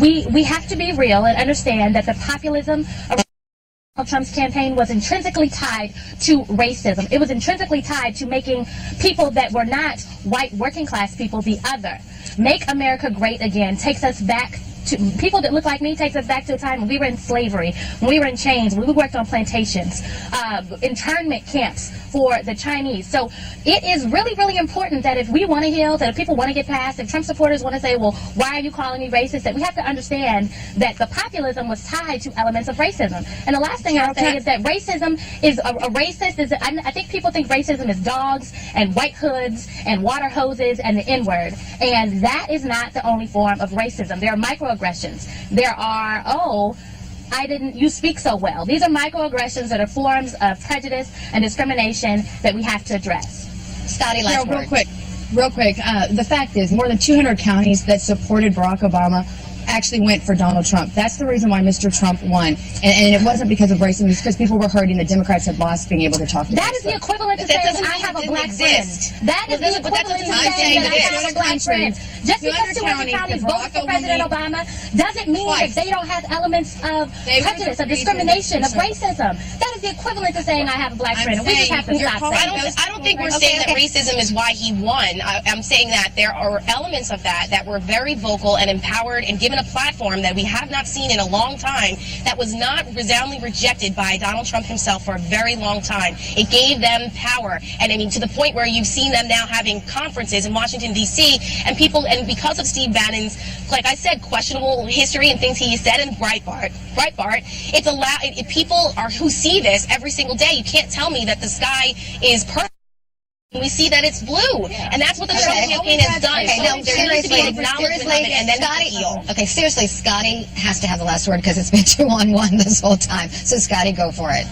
we have to be real and understand that the populism of Trump's campaign was intrinsically tied to racism. It was intrinsically tied to making people that were not white working class people the other. Make America Great Again takes us back to people that look like me, takes us back to a time when we were in slavery, when we were in chains, when we worked on plantations, internment camps for the Chinese. So it is really, really important that if we want to heal, that if people want to get past, if Trump supporters want to say, well, why are you calling me racist, that we have to understand that the populism was tied to elements of racism. And the last thing I'll say is that racism is a racist is, I think people think racism is dogs and white hoods and water hoses and the N-word. And that is not the only form of racism. There are microaggressions. There are, you speak so well. These are microaggressions that are forms of prejudice and discrimination that we have to address. Scotty, last word. Real quick. The fact is, more than 200 counties that supported Barack Obama actually went for Donald Trump. That's the reason why Mr. Trump won. And it wasn't because of racism. It's because people were hurting. The Democrats had lost being able to talk to That is the equivalent to saying I have a black friend. That is the equivalent to saying that I have a black friend. Just because 200 counties voted for President Obama doesn't mean that they don't have elements of prejudice, of discrimination, of racism. That is the equivalent to saying I have a black friend. And we just have to stop saying I don't think we're saying that racism is why he won. I'm saying that there are elements of that were very vocal and empowered and given a platform that we have not seen in a long time, that was not resoundingly rejected by Donald Trump himself for a very long time. It gave them power, and I mean to the point where you've seen them now having conferences in Washington D.C. and because of Steve Bannon's, like I said, questionable history and things he said in Breitbart, it's people who see this every single day. You can't tell me that the sky is perfect. We see that it's blue, and that's what the Trump campaign has done. Okay, so there needs to be an acknowledgement of it, and then heal. Okay, seriously, Scotty has to have the last word because it's been 2-on-1 this whole time. So, Scotty, go for it.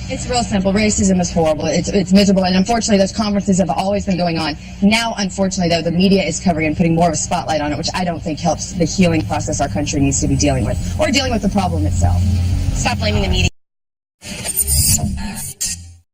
It's real simple. Racism is horrible. It's miserable, and unfortunately, those conferences have always been going on. Now, unfortunately, though, the media is covering and putting more of a spotlight on it, which I don't think helps the healing process our country needs to be dealing with, or dealing with the problem itself. Stop blaming the media.